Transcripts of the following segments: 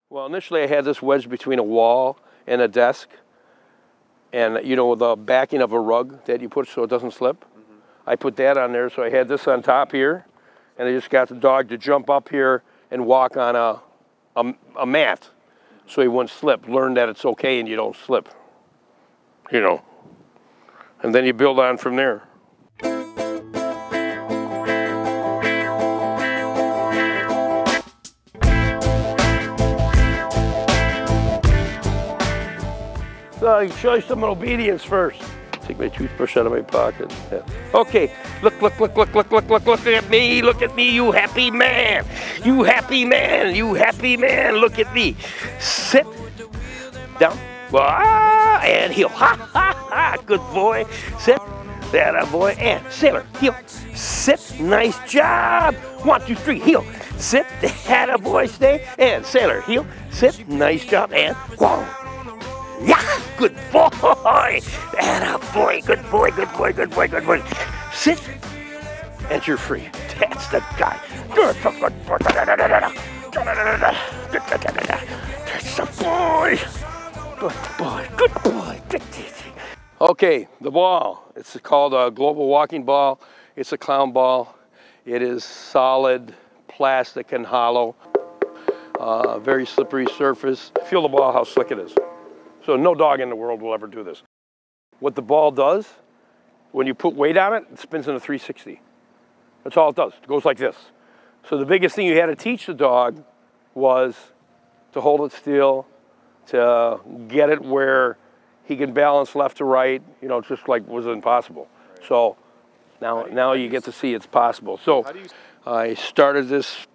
Well, initially I had this wedged between a wall and a desk, and you know the backing of a rug that you put so it doesn't slip. I put that on there, so I had this on top here, and I just got the dog to jump up here and walk on a mat so he wouldn't slip. Learn that it's okay and you don't slip, you know. And then you build on from there. So I show you some obedience first. Take my toothbrush out of my pocket. Yeah. Okay, look at me, you happy man. You happy man, you happy man, look at me. Sit down, and heel, ha, good boy. Sit, that a boy, and sailor, heel. Sit, nice job. 1, 2, 3, heel. Sit, that a boy, stay, and sailor, heel. Sit, nice job, and whoa. Yeah, good boy. Atta boy, good boy, good boy, good boy, good boy. Sit, and you're free. That's the guy. That's the boy. Good boy, good boy. Okay, the ball. It's called a global walking ball. It's a clown ball. It is solid, plastic, and hollow. Very slippery surface. Feel the ball, how slick it is. So no dog in the world will ever do this. What the ball does, when you put weight on it, it spins in a 360. That's all it does. It goes like this. So the biggest thing you had to teach the dog was to hold it still, to get it where he can balance left to right, you know, just like was impossible. Right. So now you get to see it's possible. So I started this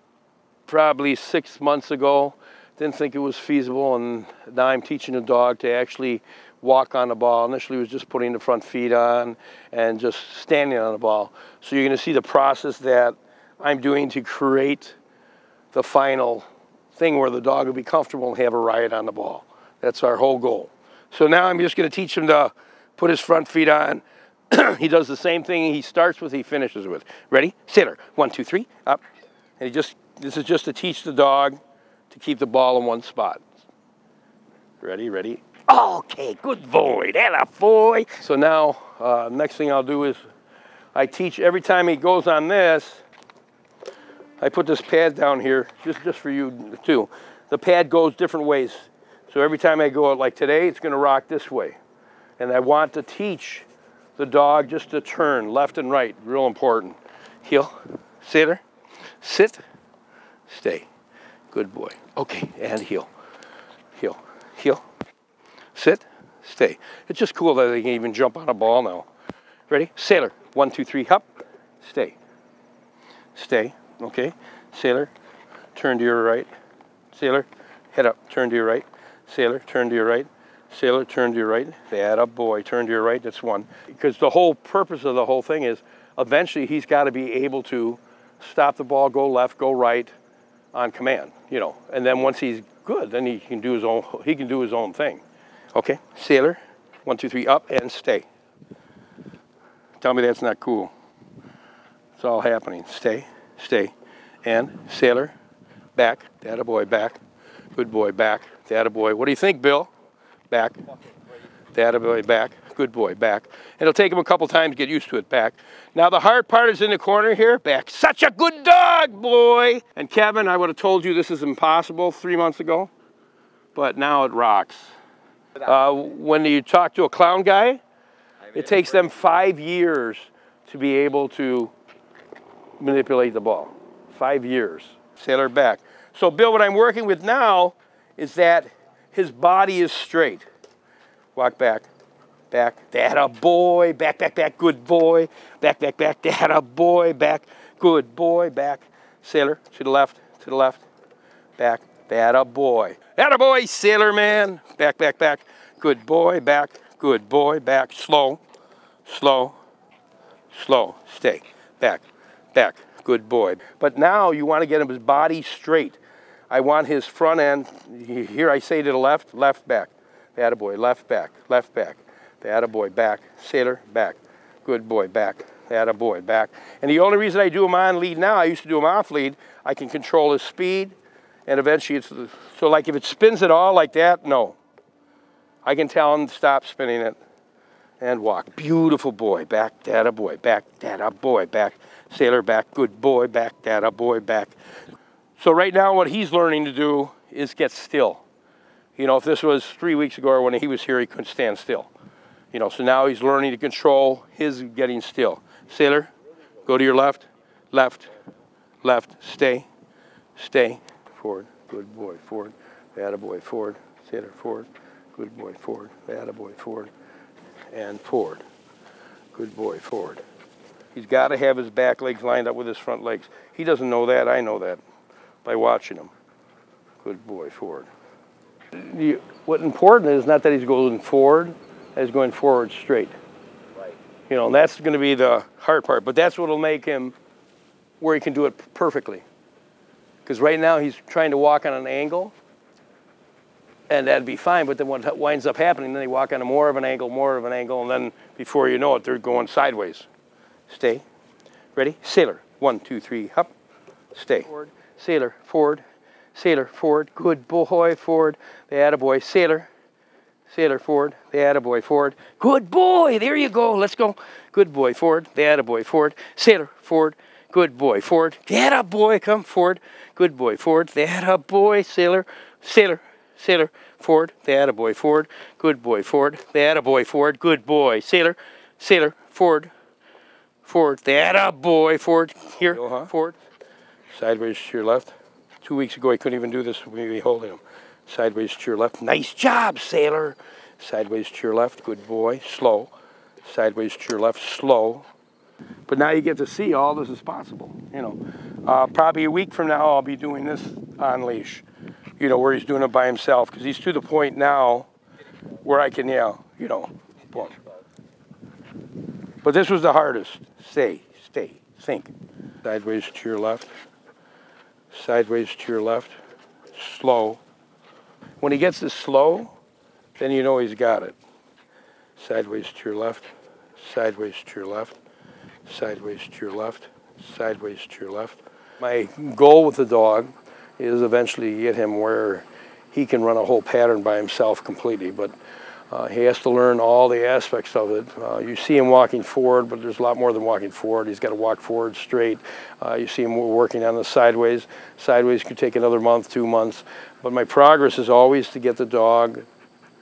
probably 6 months ago. Didn't think it was feasible, and now I'm teaching the dog to actually walk on the ball. Initially, it was just putting the front feet on and just standing on the ball. So you're going to see the process that I'm doing to create the final thing where the dog will be comfortable and have a ride on the ball. That's our whole goal. So now I'm just going to teach him to put his front feet on. He does the same thing he starts with, he finishes with. Ready? Sailor. 1, 2, 3, up. And this is just to teach the dog to keep the ball in one spot. Ready, ready. Okay, good boy, that a boy. So now, next thing I'll do is I teach every time he goes on this, I put this pad down here, just for you too. The pad goes different ways. So every time I go out, like today, it's gonna rock this way. And I want to teach the dog just to turn left and right, real important. Heel, sailor, sit, stay. Good boy. Okay, and heel, heel, heel. Sit, stay. It's just cool that they can even jump on a ball now. Ready? Sailor. 1, 2, 3, hop. Stay. Stay. Okay. Sailor. Turn to your right. Sailor. Head up. Turn to your right. Sailor. Turn to your right. Sailor. Turn to your right. That a boy. Turn to your right. That's 1. Because the whole purpose of the whole thing is eventually he's got to be able to stop the ball, go left, go right on command, you know. And then once he's good, then he can do his own thing. Okay, sailor, 1, 2, 3, up and stay. Tell me that's not cool. It's all happening. Stay, stay. And sailor, back, that a boy, back. Good boy, back, that a boy. What do you think, Bill? Back, that a boy, back. Good boy, back. It'll take him a couple times to get used to it, back. Now the hard part is in the corner here, back. Such a good dog, boy. And Kevin, I would have told you this is impossible 3 months ago, but now it rocks. When you talk to a clown guy, it takes them 5 years to be able to manipulate the ball. 5 years. Sailor, back. So Bill, what I'm working with now is that his body is straight. Walk back. Back, that a boy, back, back, back, good boy, back, back, back, that a boy, back, good boy, back, sailor, to the left, back, that a boy, sailor man, back, back, back, good boy, back, slow, slow, slow, stay, back, back, good boy. But now you want to get his body straight. I want his front end, here I say to the left, left back, that a boy, left back, the attaboy, back, sailor, back, good boy, back, the attaboy, back. And the only reason I do him on lead now, I used to do him off lead, I can control his speed And eventually it's, so like if it spins at all like that, no. I can tell him to stop spinning it and walk. Beautiful boy, back, data boy, back, data boy, back, sailor, back, good boy, back, data boy, back. So right now what he's learning to do is get still. You know, if this was 3 weeks ago or when he was here, he couldn't stand still. You know, so now he's learning to control his getting still. Sailor, go to your left, left, left, stay, stay, forward, good boy, forward, attaboy, forward, sailor, forward, good boy, forward, attaboy, forward, and forward, good boy, forward. He's got to have his back legs lined up with his front legs. He doesn't know that, I know that, by watching him. Good boy, forward. What's important is not that he's going forward, he's going forward straight. Right. You know, and that's going to be the hard part, but that's what will make him where he can do it perfectly. Because right now he's trying to walk on an angle, and that'd be fine, but then what winds up happening, then they walk on a more of an angle, and then before you know it, they're going sideways. Stay. Ready? Sailor. 1, 2, 3, hop. Stay. Forward. Sailor. Forward. Sailor. Forward. Good boy. Forward. The attaboy. Sailor. Sailor. Forward. The attaboy. Forward. Good boy. There you go. Let's go. Good boy. Forward. The attaboy. Forward. Sailor. Forward. Good boy. Forward. The attaboy. Come forward. Good boy. Forward. The attaboy. Sailor. Sailor. Sailor. Forward. The attaboy. Forward. Good boy. Forward. The attaboy. Forward. Good boy. Sailor. Sailor. Forward. Forward. The attaboy. Forward. Here. Forward. Sideways to your left. 2 weeks ago, he couldn't even do this with me holding him. Sideways to your left. Nice job, sailor. Sideways to your left. Good boy. Slow. Sideways to your left. Slow. But now you get to see all this is possible. You know, probably a week from now, I'll be doing this on leash. You know, where he's doing it by himself, because he's to the point now where I can, you know, boom. But this was the hardest. Stay, stay, think. Sideways to your left. Sideways to your left. Slow. When he gets this slow, then you know he's got it. Sideways to your left. Sideways to your left. Sideways to your left. Sideways to your left. My goal with the dog is eventually get him where he can run a whole pattern by himself completely, but he has to learn all the aspects of it. You see him walking forward, but there's a lot more than walking forward. He's got to walk forward straight. You see him working on the sideways. Sideways could take another month, 2 months, but my progress is always to get the dog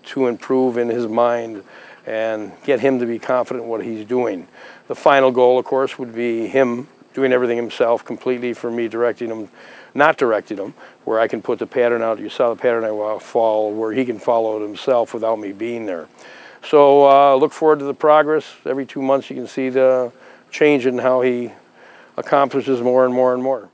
to improve in his mind and get him to be confident in what he's doing. The final goal, of course, would be him doing everything himself completely, for me directing him, not directing him, where I can put the pattern out. You saw the pattern I follow, where he can follow it himself without me being there. So look forward to the progress. Every 2 months you can see the change in how he accomplishes more and more and more.